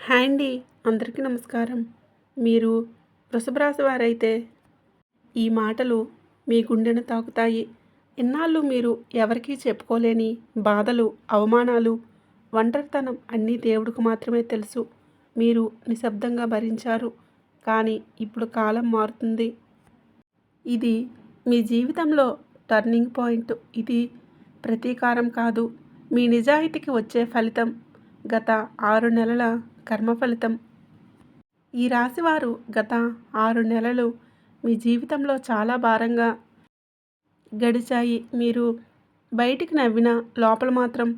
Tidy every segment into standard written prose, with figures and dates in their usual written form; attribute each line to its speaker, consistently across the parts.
Speaker 1: Hi అండి. అందరికీ నమస్కారం. మీరు వృషభ రాశి వారైతే ఈ మాటలు మీ గుండెను తాకుతాయి. ఇన్నాళ్ళు మీరు ఎవరికీ చెప్పుకోలేని బాధలు, అవమానాలు, ఒంటరితనం అన్నీ దేవుడికి మాత్రమే తెలుసు. మీరు నిశ్శబ్దంగా భరించారు. కానీ ఇప్పుడు కాలం మారుతుంది. ఇది మీ జీవితంలో టర్నింగ్ పాయింట్. ఇది ప్రతీకారం కాదు. మీ నిజాయితీకి వచ్చే ఫలితం. గత 6 నెలల కర్మ ఫలితం. ఈ రాశివారు గత 6 నెలలు మీ జీవితంలో చాలా భారంగా గడిచాయి. మీరు బయటికి నవ్వినా లోపల మాత్రం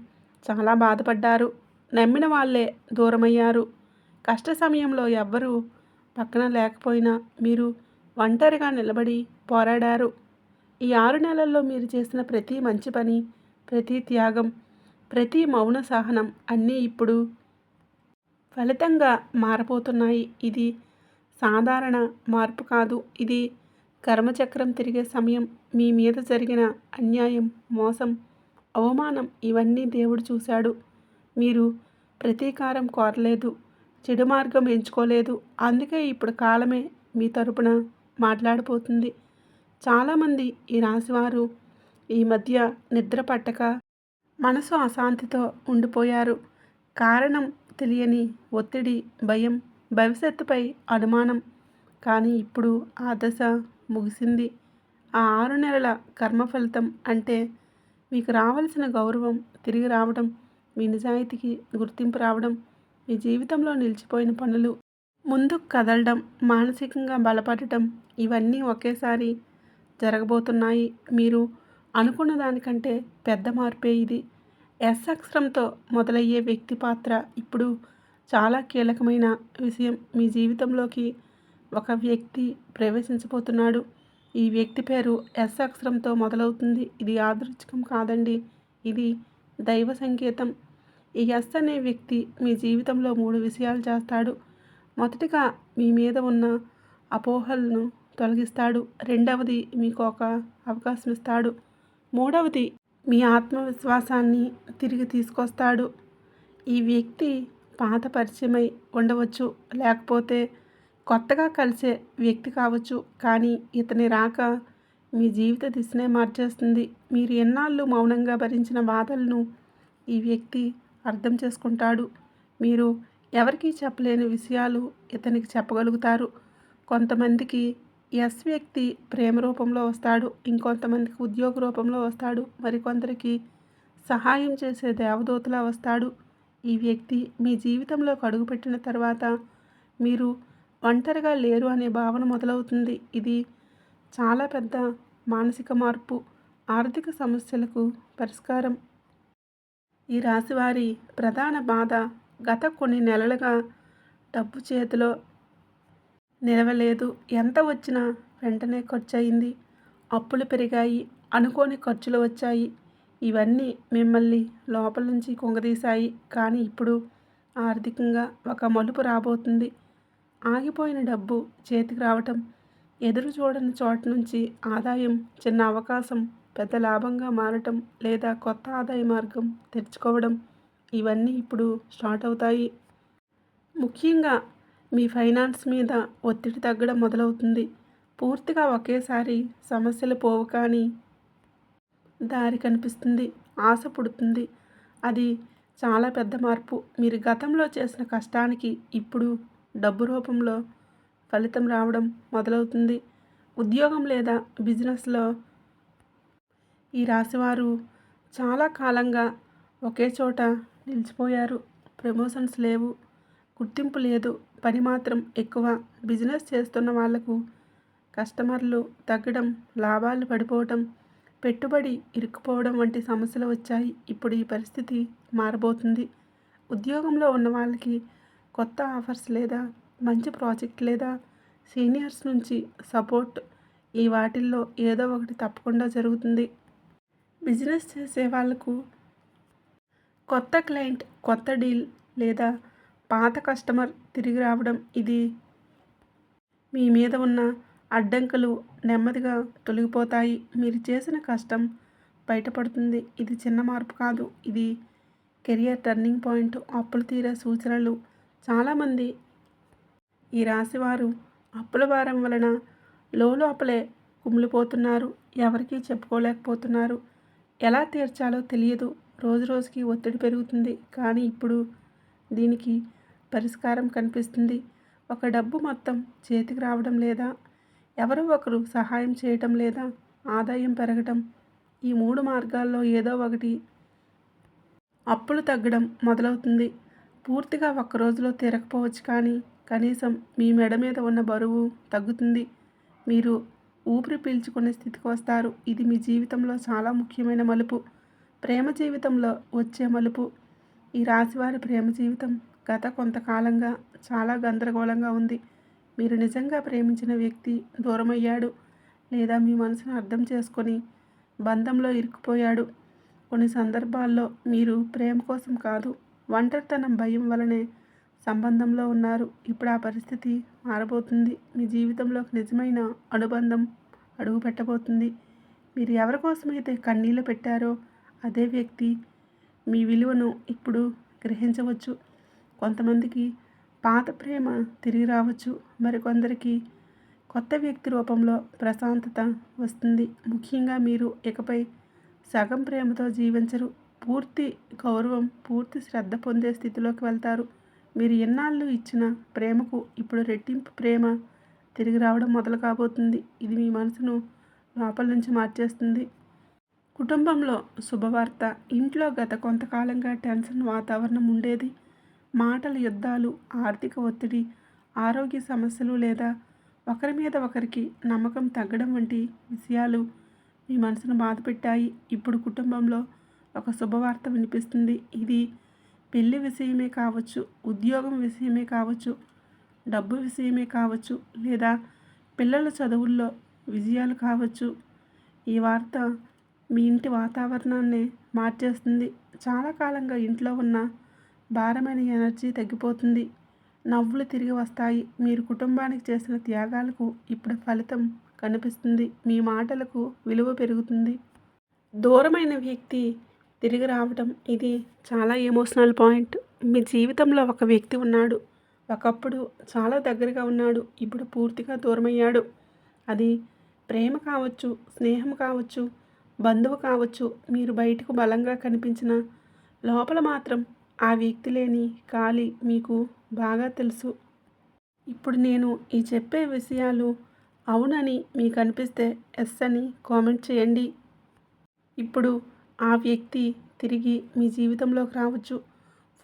Speaker 1: చాలా బాధపడ్డారు. నమ్మిన వాళ్ళే దూరమయ్యారు. కష్ట సమయంలో ఎవ్వరూ పక్కన లేకపోయినా మీరు ఒంటరిగా నిలబడి పోరాడారు. ఈ 6 నెలల్లో మీరు చేసిన ప్రతి మంచి పని, ప్రతి త్యాగం, ప్రతి మౌన సహనం అన్నీ ఇప్పుడు ఫలితంగా మారబోతున్నాయి. ఇది సాధారణ మార్పు కాదు. ఇది కర్మచక్రం తిరిగే సమయం. మీ మీద జరిగిన అన్యాయం, మోసం, అవమానం ఇవన్నీ దేవుడు చూశాడు. మీరు ప్రతీకారం కోరలేదు. చెడు మార్గం ఎంచుకోలేదు. అందుకే ఇప్పుడు కాలమే మీ తరపున మాట్లాడిపోతుంది. చాలామంది ఈ రాశివారు ఈ మధ్య నిద్ర పట్టక మనసు అశాంతితో ఉండిపోయారు. కారణం తెలియని ఒత్తిడి, భయం, భవిష్యత్తుపై అనుమానం. కానీ ఇప్పుడు ఆ దశ ముగిసింది. ఆ 6 నెలల కర్మ ఫలితం అంటే మీకు రావాల్సిన గౌరవం తిరిగి రావడం, మీ నిజాయితీకి గుర్తింపు రావడం, మీ జీవితంలో నిలిచిపోయిన పనులు ముందుకు కదలడం, మానసికంగా బలపడటం ఇవన్నీ ఒకేసారి జరగబోతున్నాయి. మీరు అనుకున్న దానికంటే పెద్ద మార్పే ఇది. ఎస్ అక్షరంతో మొదలయ్యే వ్యక్తి పాత్ర ఇప్పుడు చాలా కీలకమైన విషయం. మీ జీవితంలోకి ఒక వ్యక్తి ప్రవేశించబోతున్నాడు. ఈ వ్యక్తి పేరు ఎస్ అక్షరంతో మొదలవుతుంది. ఇది యాదృచ్ఛికం కాదండి. ఇది దైవ సంకేతం. ఈ ఎస్ అనే వ్యక్తి మీ జీవితంలో 3 విషయాలు చేస్తాడు. మొదటిగా మీ మీద ఉన్న అపోహలను తొలగిస్తాడు. రెండవది మీకు ఒక అవకాశం ఇస్తాడు. మూడవది మీ ఆత్మవిశ్వాసాన్ని తిరిగి తీసుకొస్తాడు. ఈ వ్యక్తి పాత పరిచయమై ఉండవచ్చు, లేకపోతే కొత్తగా కలిసే వ్యక్తి కావచ్చు. కానీ ఇతని రాక మీ జీవిత దిశనే మార్చేస్తుంది. మీరు ఎన్నాళ్ళు మౌనంగా భరించిన బాధలను ఈ వ్యక్తి అర్థం చేసుకుంటాడు. మీరు ఎవరికీ చెప్పలేని విషయాలు ఇతనికి చెప్పగలుగుతారు. కొంతమందికి ఎస్ వ్యక్తి ప్రేమ రూపంలో వస్తాడు. ఇంకొంతమందికి ఉద్యోగ రూపంలో వస్తాడు. మరికొందరికి సహాయం చేసే దేవదూతలా వస్తాడు. ఈ వ్యక్తి మీ జీవితంలోకి అడుగుపెట్టిన తర్వాత మీరు ఒంటరిగా లేరు అనే భావన మొదలవుతుంది. ఇది చాలా పెద్ద మానసిక మార్పు. ఆర్థిక సమస్యలకు పరిష్కారం. ఈ రాశివారి ప్రధాన బాధ గత కొన్ని నెలలుగా డబ్బు చేతిలో నిలవలేదు. ఎంత వచ్చినా వెంటనే ఖర్చయింది. అప్పులు పెరిగాయి. అనుకోని ఖర్చులు వచ్చాయి. ఇవన్నీ మిమ్మల్ని లోపల నుంచి కుంగదీశాయి. కానీ ఇప్పుడు ఆర్థికంగా ఒక మలుపు రాబోతుంది. ఆగిపోయిన డబ్బు చేతికి రావటం, ఎదురు చూడని చోట నుంచి ఆదాయం, చిన్న అవకాశం పెద్ద లాభంగా మారటం, లేదా కొత్త ఆదాయ మార్గం తెరుచుకోవడం ఇవన్నీ ఇప్పుడు స్టార్ట్ అవుతాయి. ముఖ్యంగా మీ ఫైనాన్స్ మీద ఒత్తిడి తగ్గడం మొదలవుతుంది. పూర్తిగా ఒకేసారి సమస్యలు పోవు, కానీ దారి కనిపిస్తుంది. ఆశ పుడుతుంది. అది చాలా పెద్ద మార్పు. మీరు గతంలో చేసిన కష్టానికి ఇప్పుడు డబ్బు రూపంలో ఫలితం రావడం మొదలవుతుంది. ఉద్యోగం లేదా బిజినెస్లో ఈ రాశివారు చాలా కాలంగా ఒకే చోట నిలిచిపోయారు. ప్రమోషన్స్ లేవు, గుర్తింపు లేదు, పని మాత్రం ఎక్కువ. బిజినెస్ చేస్తున్న వాళ్లకు కస్టమర్లు తగ్గడం, లాభాలు పడిపోవడం, పెట్టుబడి ఇరుక్కుపోవడం వంటి సమస్యలు వచ్చాయి. ఇప్పుడు ఈ పరిస్థితి మారబోతుంది. ఉద్యోగంలో ఉన్న వాళ్ళకి కొత్త ఆఫర్స్ లేదా మంచి ప్రాజెక్ట్ లేదా సీనియర్స్ నుంచి సపోర్ట్ ఈ వాటిల్లో ఏదో ఒకటి తప్పకుండా జరుగుతుంది. బిజినెస్ చేసే వాళ్లకు కొత్త క్లయింట్, కొత్త డీల్ లేదా పాత కస్టమర్ తిరిగి రావడం. ఇది మీ మీద ఉన్న అడ్డంకులు నెమ్మదిగా తొలగిపోతాయి. మీరు చేసిన కష్టం బయటపడుతుంది. ఇది చిన్న మార్పు కాదు. ఇది కెరియర్ టర్నింగ్ పాయింట్. అప్పులు తీరే సూచనలు చాలామంది ఈ రాశివారు అప్పుల భారం వలన లోపలే కుమిలిపోతున్నారు. ఎవరికీ చెప్పుకోలేకపోతున్నారు. ఎలా తీర్చాలో తెలియదు. రోజు రోజుకి ఒత్తిడి పెరుగుతుంది. కానీ ఇప్పుడు దీనికి పరిష్కారం కనిపిస్తుంది. ఒక డబ్బు మొత్తం చేతికి రావడం లేదా, ఎవరో ఒకరు సహాయం చేయటం లేదా, ఆదాయం పెరగటం, ఈ 3 మార్గాల్లో ఏదో ఒకటి అప్పులు తగ్గడం మొదలవుతుంది. పూర్తిగా ఒక్క రోజులో తీరకపోవచ్చు, కానీ కనీసం మీ మెడ మీద ఉన్న బరువు తగ్గుతుంది. మీరు ఊపిరి పీల్చుకునే స్థితికి వస్తారు. ఇది మీ జీవితంలో చాలా ముఖ్యమైన మలుపు. ప్రేమ జీవితంలో వచ్చే మలుపు. ఈ రాశివారి ప్రేమ జీవితం గత కొంతకాలంగా చాలా గందరగోళంగా ఉంది. మీరు నిజంగా ప్రేమించిన వ్యక్తి దూరమయ్యాడు, లేదా మీ మనసును అర్థం చేసుకొని బంధంలో ఇరుక్కుపోయాడు. కొన్ని సందర్భాల్లో మీరు ప్రేమ కోసం కాదు, ఒంటరితనం భయం వలనే సంబంధంలో ఉన్నారు. ఇప్పుడు ఆ పరిస్థితి మారబోతుంది. మీ జీవితంలోకి నిజమైన అనుబంధం అడుగు పెట్టబోతుంది. మీరు ఎవరి కోసమైతే కన్నీళ్లు పెట్టారో అదే వ్యక్తి మీ విలువను ఇప్పుడు గ్రహించవచ్చు. కొంతమందికి పాత ప్రేమ తిరిగి రావచ్చు. మరికొందరికి కొత్త వ్యక్తి రూపంలో ప్రశాంతత వస్తుంది. ముఖ్యంగా మీరు ఇకపై సగం ప్రేమతో జీవించరు. పూర్తి గౌరవం, పూర్తి శ్రద్ధ పొందే స్థితిలోకి వెళ్తారు. మీరు ఎన్నాళ్ళు ఇచ్చిన ప్రేమకు ఇప్పుడు రెట్టింపు ప్రేమ తిరిగి రావడం మొదలు కాబోతుంది. ఇది మీ మనసును లోపల నుంచి మార్చేస్తుంది. కుటుంబంలో శుభవార్త. ఇంట్లో గత కొంతకాలంగా టెన్షన్ వాతావరణం ఉండేది. మాటల యుద్ధాలు, ఆర్థిక ఒత్తిడి, ఆరోగ్య సమస్యలు లేదా ఒకరి మీద ఒకరికి నమ్మకం తగ్గడం వంటి విషయాలు మీ మనసును బాధపెట్టాయి. ఇప్పుడు కుటుంబంలో ఒక శుభవార్త వినిపిస్తుంది. ఇది పెళ్లి విషయమే కావచ్చు, ఉద్యోగం విషయమే కావచ్చు, డబ్బు విషయమే కావచ్చు, లేదా పిల్లల చదువుల్లో విజయాలు కావచ్చు. ఈ వార్త మీ ఇంటి వాతావరణాన్ని మార్చేస్తుంది. చాలా కాలంగా ఇంట్లో ఉన్న భారమైన ఎనర్జీ తగ్గిపోతుంది. నవ్వులు తిరిగి వస్తాయి. మీరు కుటుంబానికి చేసిన త్యాగాలకు ఇప్పుడు ఫలితం కనిపిస్తుంది. మీ మాటలకు విలువ పెరుగుతుంది. దూరమైన వ్యక్తి తిరిగి రావడం ఇది చాలా ఎమోషనల్ పాయింట్. మీ జీవితంలో ఒక వ్యక్తి ఉన్నాడు. ఒకప్పుడు చాలా దగ్గరగా ఉన్నాడు. ఇప్పుడు పూర్తిగా దూరమయ్యాడు. అది ప్రేమ కావచ్చు, స్నేహం కావచ్చు, బంధువు కావచ్చు. మీరు బయటకు బలంగా కనిపించిన లోపల మాత్రం ఆ వ్యక్తి లేని ఖాళీ మీకు బాగా తెలుసు. ఇప్పుడు నేను ఈ చెప్పే విషయాలు అవునని మీకు అనిపిస్తే ఎస్ అని కామెంట్ చేయండి. ఇప్పుడు ఆ వ్యక్తి తిరిగి మీ జీవితంలోకి రావచ్చు.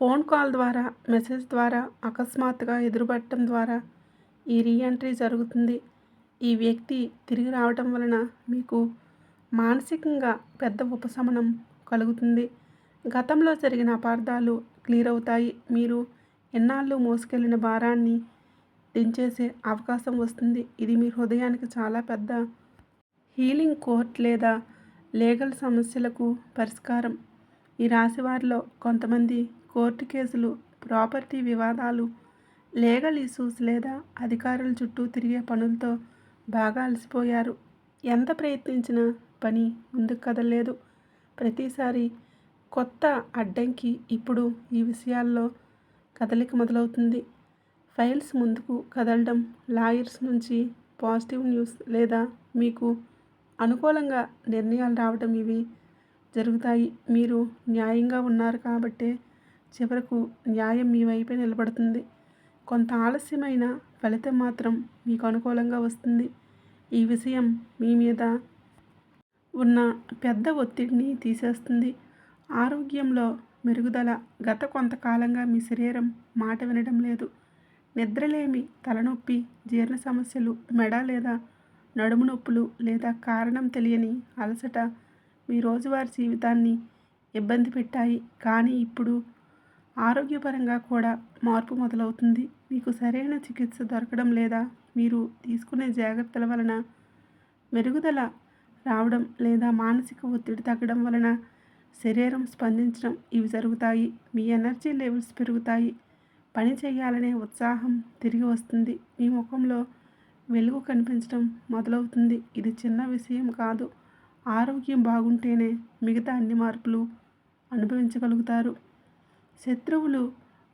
Speaker 1: ఫోన్ కాల్ ద్వారా, మెసేజ్ ద్వారా, అకస్మాత్తుగా ఎదురుపడటం ద్వారా ఈ రీఎంట్రీ జరుగుతుంది. ఈ వ్యక్తి తిరిగి రావటం వలన మీకు మానసికంగా పెద్ద ఉపశమనం కలుగుతుంది. గతంలో జరిగిన అపార్థాలు క్లియర్ అవుతాయి. మీరు ఎన్నాళ్ళు మోసుకెళ్ళిన భారాన్ని దించేసే అవకాశం వస్తుంది. ఇది మీ హృదయానికి చాలా పెద్ద హీలింగ్. కోర్ట్ లేదా లీగల్ సమస్యలకు పరిష్కారం. ఈ రాశివారిలో కొంతమంది కోర్టు కేసులు, ప్రాపర్టీ వివాదాలు, లీగల్ ఇష్యూస్ లేదా అధికారుల చుట్టూ తిరిగే పనులతో బాగా అలసిపోయారు. ఎంత ప్రయత్నించినా పని ముందుకు కదలలేదు. ప్రతిసారి కొత్త అడ్డంకి. ఇప్పుడు ఈ విషయాల్లో కదలిక మొదలవుతుంది. ఫైల్స్ ముందుకు కదలడం, లాయర్స్ నుంచి పాజిటివ్ న్యూస్ లేదా మీకు అనుకూలంగా నిర్ణయాలు రావడం ఇవి జరుగుతాయి. మీరు న్యాయంగా ఉన్నారు కాబట్టే చివరకు న్యాయం మీ వైపే నిలబడుతుంది. కొంత ఆలస్యమైన ఫలితం మాత్రం మీకు అనుకూలంగా వస్తుంది. ఈ విషయం మీ మీద ఉన్న పెద్ద ఒత్తిడిని తీసేస్తుంది. ఆరోగ్యంలో మెరుగుదల. గత కొంతకాలంగా మీ శరీరం మాట వినడం లేదు. నిద్రలేమి, తలనొప్పి, జీర్ణ సమస్యలు, మెడ లేదా నడుము నొప్పులు లేదా కారణం తెలియని అలసట మీ రోజువారీ జీవితాన్ని ఇబ్బంది పెట్టాయి. కానీ ఇప్పుడు ఆరోగ్యపరంగా కూడా మార్పు మొదలవుతుంది. మీకు సరైన చికిత్స దొరకడం లేదా మీరు తీసుకునే జాగ్రత్తల వలన మెరుగుదల రావడం లేదా మానసిక ఒత్తిడి తగ్గడం వలన శరీరం స్పందించడం ఇవి జరుగుతాయి. మీ ఎనర్జీ లెవెల్స్ పెరుగుతాయి. పని చేయాలనే ఉత్సాహం తిరిగి వస్తుంది. మీ ముఖంలో వెలుగు కనిపించడం మొదలవుతుంది. ఇది చిన్న విషయం కాదు. ఆరోగ్యం బాగుంటేనే మిగతా అన్ని మార్పులు అనుభవించగలుగుతారు. శత్రువులు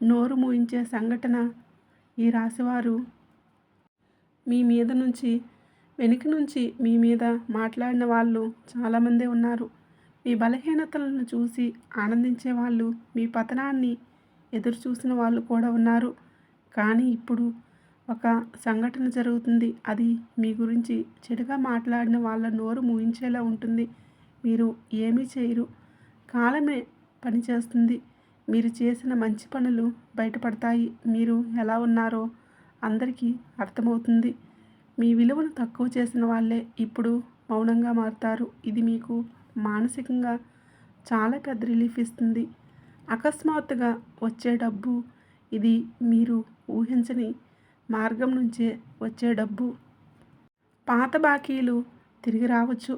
Speaker 1: నోరు మూయించే సంఘటన. ఈ రాశివారు మీ మీద నుంచి వెనుక నుంచి మీ మీద మాట్లాడిన వాళ్ళు చాలామందే ఉన్నారు. మీ బలహీనతలను చూసి ఆనందించే వాళ్ళు, మీ పతనాన్ని ఎదురు చూసిన వాళ్ళు కూడా ఉన్నారు. కానీ ఇప్పుడు ఒక సంఘటన జరుగుతుంది. అది మీ గురించి చెడుగా మాట్లాడిన వాళ్ళ నోరు మూయించేలా ఉంటుంది. మీరు ఏమీ చేయరు. కాలమే పనిచేస్తుంది. మీరు చేసిన మంచి పనులు బయటపడతాయి. మీరు ఎలా ఉన్నారో అందరికీ అర్థమవుతుంది. మీ విలువను తక్కువ చేసిన వాళ్ళే ఇప్పుడు మౌనంగా మారుతారు. ఇది మీకు మానసికంగా చాలా పెద్ద రిలీఫ్ ఇస్తుంది. అకస్మాత్తుగా వచ్చే డబ్బు. ఇది మీరు ఊహించని మార్గం నుంచే వచ్చే డబ్బు. పాత బాకీలు తిరిగి రావచ్చు.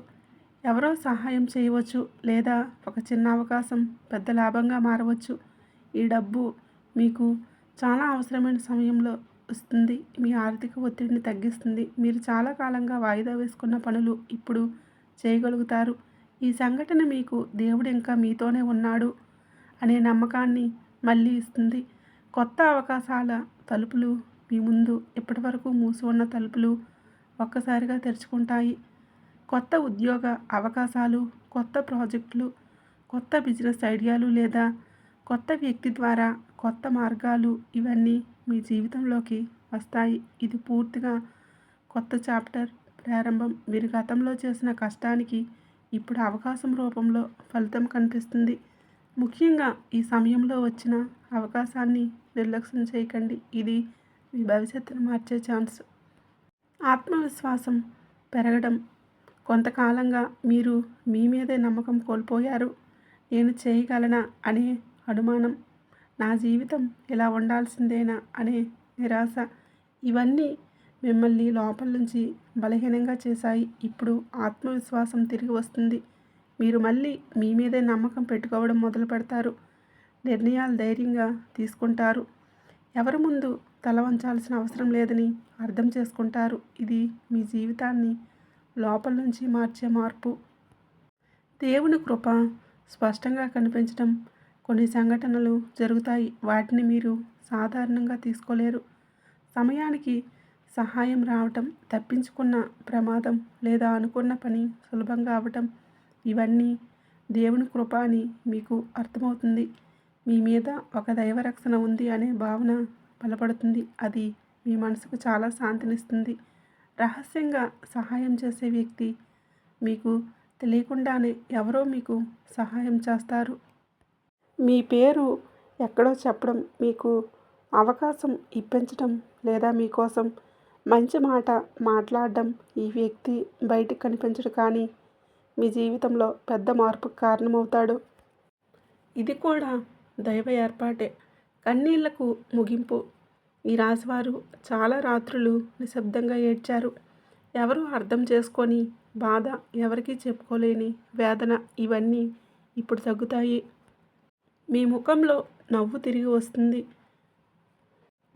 Speaker 1: ఎవరో సహాయం చేయవచ్చు. లేదా ఒక చిన్న అవకాశం పెద్ద లాభంగా మారవచ్చు. ఈ డబ్బు మీకు చాలా అవసరమైన సమయంలో వస్తుంది. మీ ఆర్థిక ఒత్తిడిని తగ్గిస్తుంది. మీరు చాలా కాలంగా వాయిదా వేసుకున్న పనులు ఇప్పుడు చేయగలుగుతారు. ఈ సంఘటన మీకు దేవుడు ఇంకా మీతోనే ఉన్నాడు అనే నమ్మకాన్ని మళ్ళీ ఇస్తుంది. కొత్త అవకాశాల తలుపులు మీ ముందు ఇప్పటివరకు మూసి ఉన్న తలుపులు ఒక్కసారిగా తెరుచుకుంటాయి. కొత్త ఉద్యోగ అవకాశాలు, కొత్త ప్రాజెక్టులు, కొత్త బిజినెస్ ఐడియాలు లేదా కొత్త వ్యక్తి ద్వారా కొత్త మార్గాలు ఇవన్నీ మీ జీవితంలోకి వస్తాయి. ఇది పూర్తిగా కొత్త చాప్టర్ ప్రారంభం. మీరు గతంలో చేసిన కష్టానికి ఇప్పుడు అవకాశం రూపంలో ఫలితం కనిపిస్తుంది. ముఖ్యంగా ఈ సమయంలో వచ్చిన అవకాశాన్ని నిర్లక్ష్యం చేయకండి. ఇది మీ భవిష్యత్తును మార్చే ఛాన్స్. ఆత్మవిశ్వాసం పెరగడం. కొంతకాలంగా మీరు మీ మీదే నమ్మకం కోల్పోయారు. నేను చేయగలనా అనే అనుమానం, నా జీవితం ఇలా ఉండాల్సిందేనా అనే నిరాశ, ఇవన్నీ మిమ్మల్ని లోపల నుంచి బలహీనంగా చేశాయి. ఇప్పుడు ఆత్మవిశ్వాసం తిరిగి వస్తుంది. మీరు మళ్ళీ మీ మీదే నమ్మకం పెట్టుకోవడం మొదలు పెడతారు. నిర్ణయాలు ధైర్యంగా తీసుకుంటారు. ఎవరి ముందు తల వంచాల్సిన అవసరం లేదని అర్థం చేసుకుంటారు. ఇది మీ జీవితాన్ని లోపల నుంచి మార్చే మార్పు. దేవుని కృప స్పష్టంగా కనిపించడం. కొన్ని సంఘటనలు జరుగుతాయి. వాటిని మీరు సాధారణంగా తీసుకోలేరు. సమయానికి సహాయం రావటం, తప్పించుకున్న ప్రమాదం లేదా అనుకున్న పని సులభంగా అవటం, ఇవన్నీ దేవుని కృప అని మీకు అర్థమవుతుంది. మీ మీద ఒక దైవరక్షణ ఉంది అనే భావన బలపడుతుంది. అది మీ మనసుకు చాలా శాంతినిస్తుంది. రహస్యంగా సహాయం చేసే వ్యక్తి. మీకు తెలియకుండానే ఎవరో మీకు సహాయం చేస్తారు. మీ పేరు ఎక్కడో చెప్పడం, మీకు అవకాశం ఇప్పించడం లేదా మీకోసం మంచి మాట మాట్లాడడం. ఈ వ్యక్తి బయటికి కనిపించడు కానీ మీ జీవితంలో పెద్ద మార్పుకు కారణమవుతాడు. ఇది కూడా దైవ ఏర్పాటే. కన్నీళ్లకు ముగింపు. ఈ రాశివారు చాలా రాత్రులు నిశ్శబ్దంగా ఏడ్చారు. ఎవరూ అర్థం చేసుకొని బాధ, ఎవరికీ చెప్పుకోలేని వేదన, ఇవన్నీ ఇప్పుడు తగ్గుతాయి. మీ ముఖంలో నవ్వు తిరిగి వస్తుంది.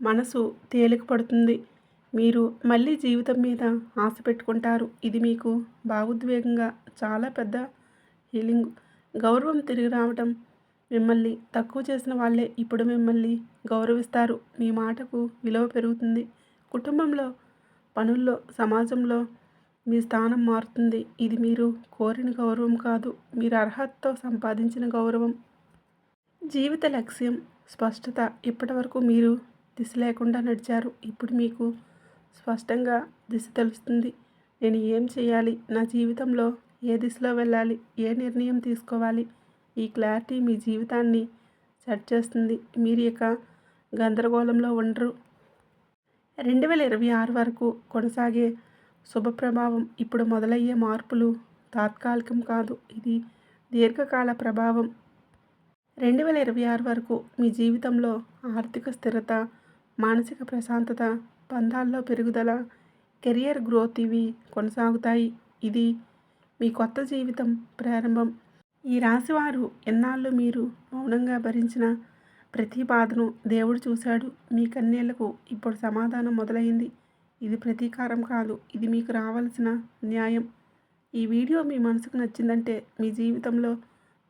Speaker 1: మనసు తేలిక పడుతుంది. మీరు మళ్ళీ జీవితం మీద ఆశ పెట్టుకుంటారు. ఇది మీకు భావోద్వేగంగా చాలా పెద్ద హీలింగ్. గౌరవం తిరిగి రావటం. మిమ్మల్ని తక్కువ చేసిన వాళ్ళే ఇప్పుడు మిమ్మల్ని గౌరవిస్తారు. మీ మాటకు విలువ పెరుగుతుంది. కుటుంబంలో, పనుల్లో, సమాజంలో మీ స్థానం మారుతుంది. ఇది మీరు కోరిన గౌరవం కాదు, మీరు అర్హతతో సంపాదించిన గౌరవం. జీవిత లక్ష్యం స్పష్టత. ఇప్పటివరకు మీరు దిశ లేకుండా నడిచారు. ఇప్పుడు మీకు స్పష్టంగా దిశ తెలుస్తుంది. నేను ఏం చేయాలి, నా జీవితంలో ఏ దిశలో వెళ్ళాలి, ఏ నిర్ణయం తీసుకోవాలి. ఈ క్లారిటీ మీ జీవితాన్ని సెట్ చేస్తుంది. మీరు ఇక గందరగోళంలో ఉండరు. 2026 వరకు కొనసాగే శుభ ప్రభావం. ఇప్పుడు మొదలయ్యే మార్పులు తాత్కాలికం కాదు, ఇది దీర్ఘకాల ప్రభావం. 2026 వరకు మీ జీవితంలో ఆర్థిక స్థిరత, మానసిక ప్రశాంతత, బంధాల్లో పెరుగుదల, కెరియర్ గ్రోత్ ఇవి కొనసాగుతాయి. ఇది మీ కొత్త జీవితం ప్రారంభం. ఈ రాశివారు ఎన్నాళ్ళు మీరు మౌనంగా భరించిన ప్రతి బాధను దేవుడు చూశాడు. మీ కన్నీళ్లకు ఇప్పుడు సమాధానం మొదలైంది. ఇది ప్రతీకారం కాదు, ఇది మీకు రావాల్సిన న్యాయం. ఈ వీడియో మీ మనసుకు నచ్చిందంటే మీ జీవితంలో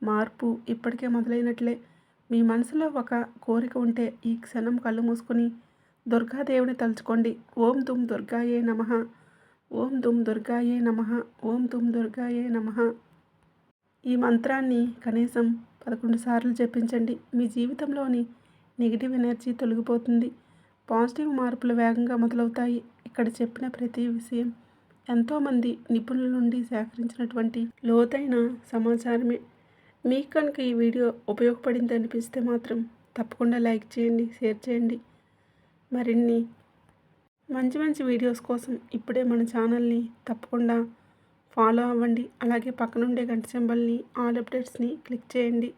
Speaker 1: మార్పు ఇప్పటికే మొదలైనట్లే. మీ మనసులో ఒక కోరిక ఉంటే ఈ క్షణం కళ్ళు మూసుకొని దుర్గాదేవిని తలుచుకోండి. ఓం దుమ్ దుర్గాయే నమః, ఓం దుమ్ దుర్గాయే నమః, ఓం దుమ్ దుర్గాయే నమః. ఈ మంత్రాన్ని కనీసం 11 సార్లు జపించండి. మీ జీవితంలోని నెగిటివ్ ఎనర్జీ తొలగిపోతుంది. పాజిటివ్ మార్పులు వేగంగా మొదలవుతాయి. ఇక్కడ చెప్పిన ప్రతి విషయం ఎంతోమంది నిపుణుల నుండి సేకరించినటువంటి లోతైన సమాచారమే. మీకు కనుక ఈ వీడియో ఉపయోగపడింది అనిపిస్తే మాత్రం తప్పకుండా లైక్ చేయండి, షేర్ చేయండి. మరిన్ని మంచి మంచి వీడియోస్ కోసం ఇప్పుడే మన ఛానల్ని తప్పకుండా ఫాలో అవ్వండి. అలాగే పక్కనుండే గంట సింబల్ని ఆల్ అప్డేట్స్ని క్లిక్ చేయండి.